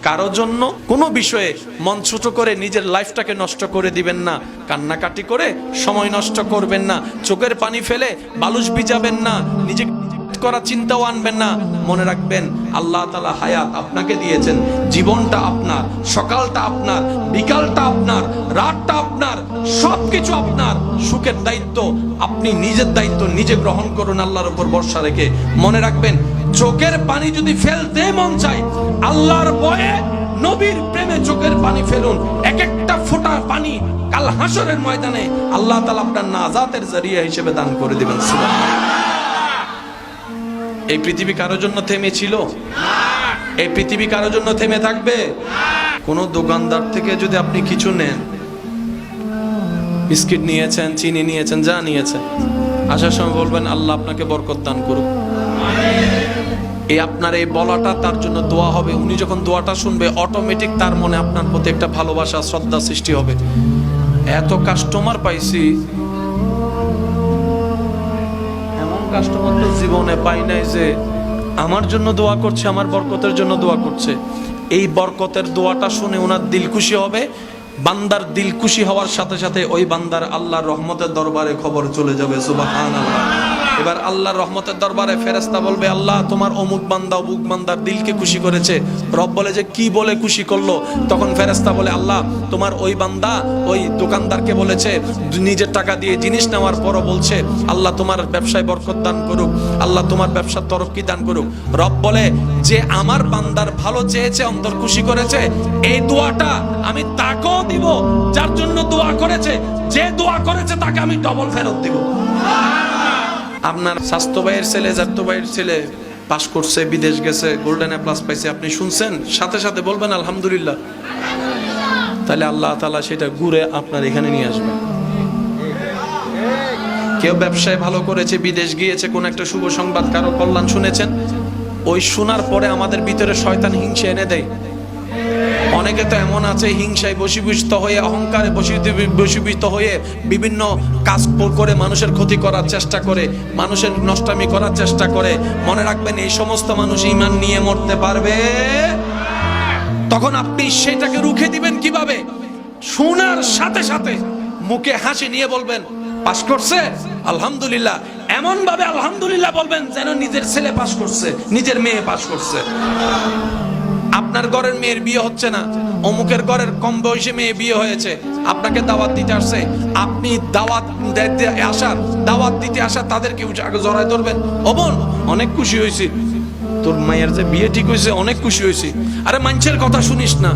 কারো জন্য কোনো বিষয়ে মন ছোট করে নিজের লাইফটাকে নষ্ট করে দিবেন না, কান্নাকাটি করে সময় নষ্ট করবেন না, চোখের পানি ফেলে বালুশ ভিজাবেন না, নিজে করা চিন্তাও আনবেন না। মনে রাখবেন আল্লাহ তাআলা হায়াত আপনাকে দিয়েছেন, জীবনটা আপনার, সকালটা আপনার, বিকালটা আপনার, রাতটা আপনার, সবকিছু আপনার। সুখের দায়িত্ব আপনি নিজের দায়িত্ব নিজে গ্রহণ করুন আল্লাহর উপর ভরসা রেখে। মনে রাখবেন চোখের পানি যদি ফেলতে মন চায়, আল্লাহর ভয়ে নবীর প্রেমে চোখের পানি ফেলুন। এক একটা ফোঁটা পানি কাল হাসরের ময়দানে আল্লাহ তাআলা আপনার নাজাতের জরিয়া হিসেবে দান করে দিবেন। সুবহানাল্লাহ। এই পৃথিবী কারোর জন্য থেমেছিল? এই পৃথিবী কারোর জন্য থেমে থাকবে? কোন দোকানদার থেকে যদি আপনি কিছু নেন, বিস্কিট নিয়েছেন, চিনি নিয়েছেন, যা নিয়েছেন, আসার সময় বলবেন আল্লাহ আপনাকে বরকত দান করুক। এই আপনার এই বলাটা তার জন্য দোয়া হবে। উনি যখন দোয়াটা শুনবে অটোমেটিক তার মনে আপনার প্রতি একটা ভালোবাসা, শ্রদ্ধা সৃষ্টি হবে। এত কাস্টমার পাইছি, কাস্টমার তো জীবনে পাই নাই যে আমার জন্য দোয়া করছে, আমার বরকতের জন্য দোয়া করছে। এই বরকতের দোয়াটা শুনে ওনার দিল খুশি হবে। বান্দার দিল খুশি হওয়ার সাথে সাথে ওই বান্দার আল্লাহর রহমতের দরবারে খবর চলে যাবে। সুবহানাল্লাহ। এবার আল্লাহর রহমতের দরবারে ফেরেশতা বলবে আল্লাহ তোমার অমুক বান্দা অমুক বান্দার দিলকে খুশি করেছে। রব বলে যে কি বলে খুশি করলো? তখন ফেরেশতা বলে আল্লাহ তোমার ওই বান্দা ওই দোকানদারকে বলেছে, নিজের টাকা দিয়ে জিনিস নেওয়ার পরও বলছে আল্লাহ তোমার ব্যবসায় বরকত দান করুক, আল্লাহ তোমার ব্যবসার তরক্কি দান করুক। রব বলে যে আমার বান্দার ভালো চেয়েছে, অন্তর খুশি করেছে, এই দোয়াটা আমি তাকেও দিব যার জন্য দোয়া করেছে। যে দোয়া করেছে তাকে আমি ডবল ফেরত দিব। আপনার স্বাস্থ্য ভাইয়ের ছেলে, জাত্য ভাইয়ের ছেলে পাস করছে, বিদেশ গেছে, গোল্ডেন এ প্লাস পাইছে, আপনি শুনছেন, সাথে সাথে বলবেন আলহামদুলিল্লাহ। তাহলে আল্লাহ তাআলা সেটা ঘুরে আপনার এখানে নিয়ে আসবে। কেউ ব্যবসায় ভালো করেছে, বিদেশ গিয়েছে, কোন একটা শুভ সংবাদ, কারো কল্যাণ শুনেছেন, ওই শোনার পরে আমাদের ভিতরে শয়তান হিংসা এনে দেয়। অনেকে তো এমন আছে হিংসায় বশীভূত হয়ে, অহংকারে বশীভূত হয়ে বিভিন্ন কাজ করে মানুষের ক্ষতি করার চেষ্টা করে, মানুষের নষ্টামি করার চেষ্টা করে। মনে রাখবেন এই সমস্ত মানুষ ঈমান নিয়ে মরতে পারবে। তখন আপনি সেটাকে রুখে দিবেন কিভাবে? শোনার সাথে সাথে মুখে হাসি নিয়ে বলবেন পাস করছে আলহামদুলিল্লাহ। এমন ভাবে আলহামদুলিল্লাহ বলবেন যেন নিজের ছেলে পাস করছে, নিজের মেয়ে পাস করছে। আপনার ঘরের মেয়ের বিয়ে হচ্ছে না, অমুকের ঘরের কম বয়সী মেয়ে বিয়ে হয়েছে, আপনাকে দাওয়াত দিতে আসছে, আপনি দাওয়াত দিতে আসা তাদেরকে আগে জড়ায় ধরবেন। ও বোন অনেক খুশি হয়েছি, তোর মায়ের যে বিয়ে ঠিক হয়েছে, অনেক খুশি হয়েছি। আরে মানুষের কথা শুনিস না,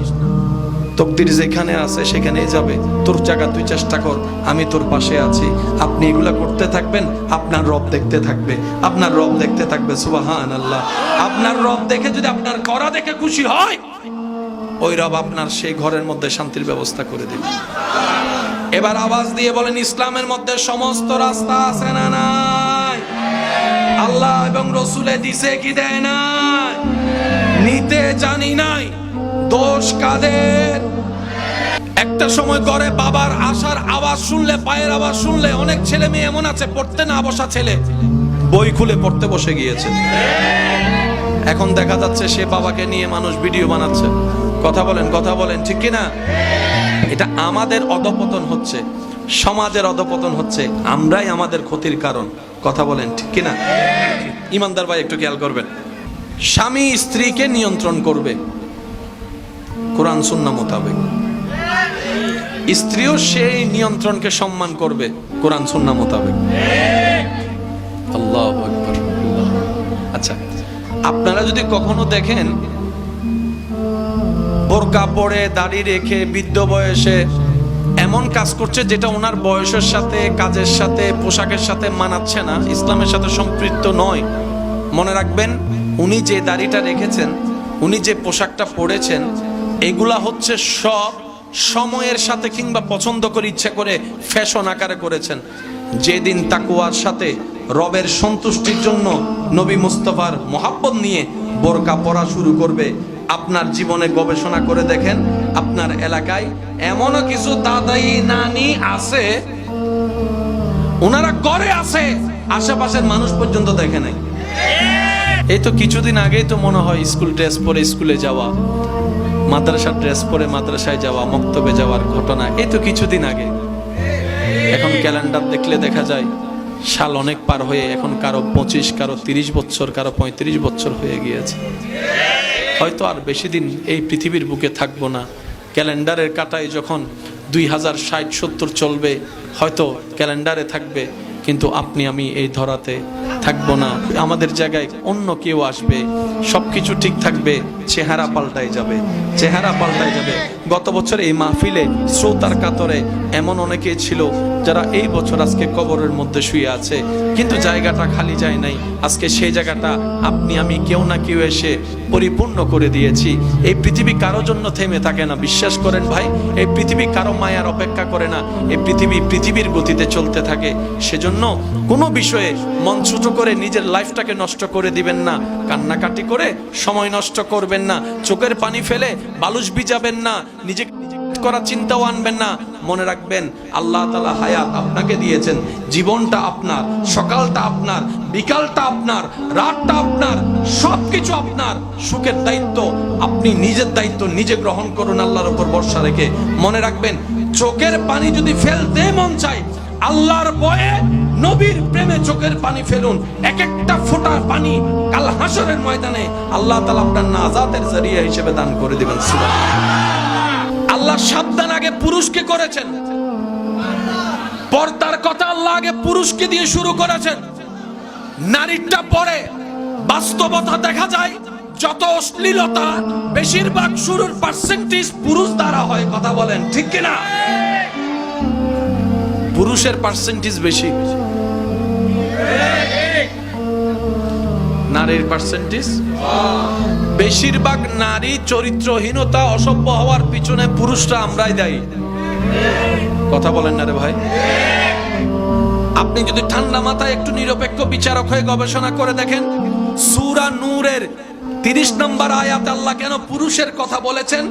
তকদির যেখানে আছে সেখানেই যাবে, তোর জায়গা তুই চেষ্টা কর, আমি তোর পাশে আছি। আপনি এগুলা করতে থাকবেন, আপনার রব দেখতে থাকবে, আপনার রব দেখতে থাকবে। সুবহানাল্লাহ। আপনার রব দেখে যদি আপনার করা দেখে খুশি হয়, ওই রব আপনার সেই ঘরের মধ্যে শান্তির ব্যবস্থা করে দিবে। এবার আওয়াজ দিয়ে বলেন ইসলামের মধ্যে সমস্ত রাস্তা আছে না নাই? আল্লাহ এবং রসুলে দিছে কি দেয় নাই? নিতে জানি নাই, দোষ কাদের? একটা সময় ঘরে বাবার আসার আওয়াজ শুনলে, পায়ের আওয়াজ শুনলে, অনেক ছেলে মেয়ে এমন আছে পড়তে না বসা ছেলে বই খুলে পড়তে বসে গিয়েছে। এখন দেখা যাচ্ছে সে বাবাকে নিয়ে মানুষ ভিডিও বানাচ্ছে। কথা বলেন ঠিক কিনা? এটা আমাদের অধপতন হচ্ছে, সমাজের অধপতন হচ্ছে, আমরাই আমাদের ক্ষতির কারণ। কথা বলেন ঠিক কিনা? ইমানদার ভাই একটু খেয়াল করবেন, স্বামী স্ত্রীকে নিয়ন্ত্রণ করবে কোরআন সুন্নাহ মোতাবেক, স্ত্রীও সেই নিয়ন্ত্রণকে সম্মান করবে কোরআন সুন্নাহ মোতাবেক। আল্লাহু আকবার। আচ্ছা, আপনারা যদি কখনো দেখেন বোরকা পরে দাড়ি রেখে বৃদ্ধ বয়সে এমন কাজ করছে যেটা ওনার বয়সের সাথে, কাজের সাথে, পোশাকের সাথে মানাচ্ছে না, ইসলামের সাথে সম্পৃক্ত নয়, মনে রাখবেন উনি যে দাড়িটা রেখেছেন, উনি যে পোশাকটা পরেছেন, এগুলা হচ্ছে সব সময়ের সাথে কিংবা পছন্দ করে ইচ্ছা করে ফ্যাশন আকারে করেছেন। যেদিন তাকওয়ার সাথে রবের সন্তুষ্টির জন্য নবী মুস্তাফার মোহাব্বত নিয়ে বোরকা পরা শুরু করবে, আপনার জীবনে গবেষণা করে দেখেন আপনার এলাকায় এমনও কিছু দাদাই নানি আছে, ওনারা করে আছে, আশেপাশের মানুষ পর্যন্ত দেখে নাই। এই তো কিছুদিন আগেই তো মনে হয় স্কুল ড্রেস পরে স্কুলে যাওয়া, মাদ্রাসার ড্রেস পরে মাদ্রাসায় যাওয়া, মক্তবে যাওয়ার ঘটনা এই তো কিছুদিন আগে। এখন ক্যালেন্ডার দেখলে দেখা যায় সাল অনেক পার হয়ে এখন কারো 25, কারো 30 বছর, কারো 35 বছর হয়ে গিয়েছে। হয়তো আর বেশি দিন এই পৃথিবীর বুকে থাকবো না। ক্যালেন্ডারের কাটায় যখন 2060-70 চলবে, হয়তো ক্যালেন্ডারে থাকবে, কিন্তু আপনি আমি এই ধরাতে থাকবো না। আমাদের জায়গায় অন্য কেউ আসবে, সবকিছু ঠিক থাকবে, চেহারা পাল্টাই যাবে, চেহারা পাল্টাই যাবে। গত বছর এই মাহফিলে শ্রোতার কাতরে এমন অনেকেই ছিল যারা এই বছর আজকে কবরের মধ্যে শুয়ে আছে, কিন্তু জায়গাটা খালি যায় নাই। আজকে সেই জায়গাটা আপনি আমি কেউ না কেউ এসে পরিপূর্ণ করে দিয়েছি। এই পৃথিবী কারো জন্য থেমে থাকে না, বিশ্বাস করেন ভাই। এই পৃথিবী কারো মায়ার অপেক্ষা করে না। এই পৃথিবীর গতিতে চলতে থাকে। সেজন্য কোনো বিষয়ে মন ছোট করে নিজের লাইফটাকে নষ্ট করে দিবেন না, কান্নাকাটি করে সময় নষ্ট করবেন না, চোখের পানি ফেলে বালুশ ভিজাবেন না, নিজে করার চিন্তাও আনবেন না। মনে রাখবেন আল্লাহ তাআলা হায়াত আপনাকে দিয়েছেন, জীবনটা আপনার, সকালটা আপনার, বিকালটা আপনার, রাতটা আপনার, সবকিছু আপনার। সুখের দায়িত্ব আপনি নিজের দায়িত্ব নিজে গ্রহণ করুন আল্লাহর উপর ভরসা রেখে। মনে রাখবেন চোখের পানি যদি ফেলতে মন চায়, আল্লাহর ভয়ে নবীর প্রেমে চোখের পানি ফেলুন। এক একটা ফোঁটা পানি কাল হাসরের ময়দানে আল্লাহ তাআলা আপনার নাজাতের জরিয়া হিসেবে দান করে দিবেন। সুবহানাল্লাহ। আল্লাহ সাবধান আগে পুরুষকে করেছেন, পর্দার কথা আল্লাহ আগে পুরুষকে দিয়ে শুরু করেছেন। নারীটা পরে বাস্তবতা দেখা যায় যত অশ্লীলতা বেশিরভাগ শুরুর পার্সেন্টেজ পুরুষ দ্বারা হয়। কথা বলেন ঠিক কিনা? পুরুষের পার্সেন্টেজ বেশি, নারীর পার্সেন্টেজ। বেশিরভাগ নারী চরিত্রহীনতা, অসভ্য হওয়ার পিছনে পুরুষরা আমরাই দায়ী। কথা বলেন না রে ভাই? আপনি যদি ঠান্ডা মাথায় একটু নিরপেক্ষ বিচারক হয়ে গবেষণা করে দেখেন, সূরা নূরের 30 নম্বর আয়াতে আল্লাহ কেন পুরুষের কথা বলেছেন,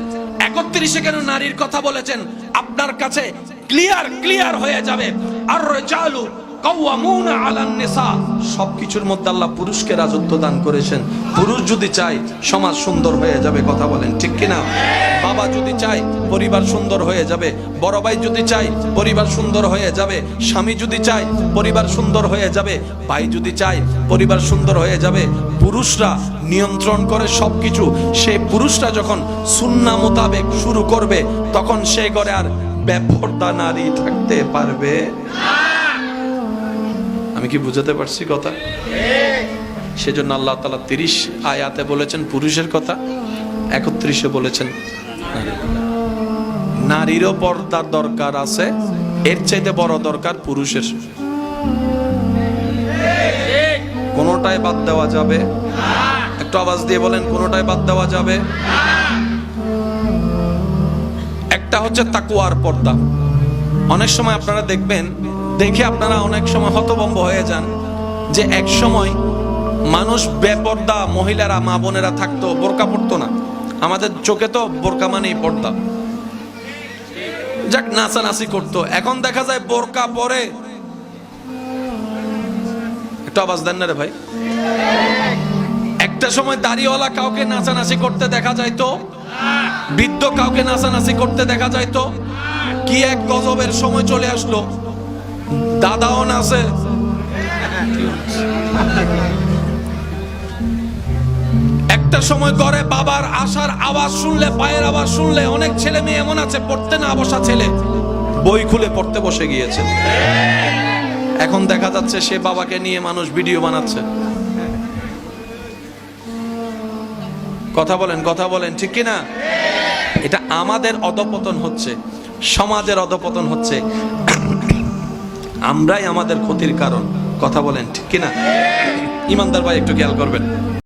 31-এ কেন নারীর কথা বলেছেন, আপনার কাছে ক্লিয়ার হয়ে যাবে। আর রিজালু কাওয়ামুনা আলান নিসা, সবকিছুর মধ্যে আল্লাহ পুরুষকে রাজত্ব দান করেছেন। পুরুষ যদি চায় সমাজ সুন্দর হয়ে যাবে। কথা বলেন ঠিক কিনা? বাবা যদি চায় পরিবার সুন্দর হয়ে যাবে, বড় ভাই যদি চায় পরিবার সুন্দর হয়ে যাবে, স্বামী যদি চায় পরিবার সুন্দর হয়ে যাবে, ভাই যদি চায় পরিবার সুন্দর হয়ে যাবে। পুরুষরা নিয়ন্ত্রণ করে সবকিছু। সেই পুরুষরা যখন সুন্নাহ মোতাবেক শুরু করবে, তখন সেই ঘরে আর বেপরদা নারী থাকতে পারবে না। আমি কি বুঝাতে পারছি কথা? সেজন্য আল্লাহ তাআলা 30 আয়াতে বলেছেন পুরুষের কথা, 31-এ বলেছেন নারীরও পর্দার দরকার আছে, এর চাইতে বড় দরকার পুরুষের। কোনোটাই বাদ দেওয়া যাবে না। একটু আওয়াজ দিয়ে বলেন, কোনোটাই বাদ দেওয়া যাবে না। একটা হচ্ছে তাকওয়ার পর্দা। অনেক সময় আপনারা দেখবেন, দেখে আপনারা অনেক সময় হতভম্ব হয়ে যান যে এক সময় মানুষ বেপর্দা মহিলারা, মা বোনেরা থাকতো, বোরকা পরতো না। আমাদের চোখে তো বোরকা মানেই পর্দা, যাক নাচানাচি করতো। এখন দেখা যায় বোরকা পরে, একটু আওয়াজ দেন না রে ভাই। একটা সময় দাড়িওয়ালা কাউকে নাচানাচি করতে দেখা যাইতো, বৃদ্ধ কাউকে নাচানাচি করতে দেখা যাইতো। কি এক গজবের সময় চলে আসলো, দাদাও নাচে। একটা সময় ঘরে বাবার আসার আওয়াজ শুনলে, পায়ের আওয়াজ শুনলে, অনেক ছেলে মেয়ে এমন আছে পড়তে না বসা ছেলে বই খুলে পড়তে বসে গিয়েছে। এখন দেখা যাচ্ছে সে বাবাকে নিয়ে মানুষ ভিডিও বানাচ্ছে। কথা বলেন ঠিক কিনা? এটা আমাদের অধপতন হচ্ছে, সমাজের অধপতন হচ্ছে। আমরাই আমাদের ক্ষতির কারণ। কথা বলেন ঠিক কিনা? ইমানদার ভাই একটু খেয়াল করবেন।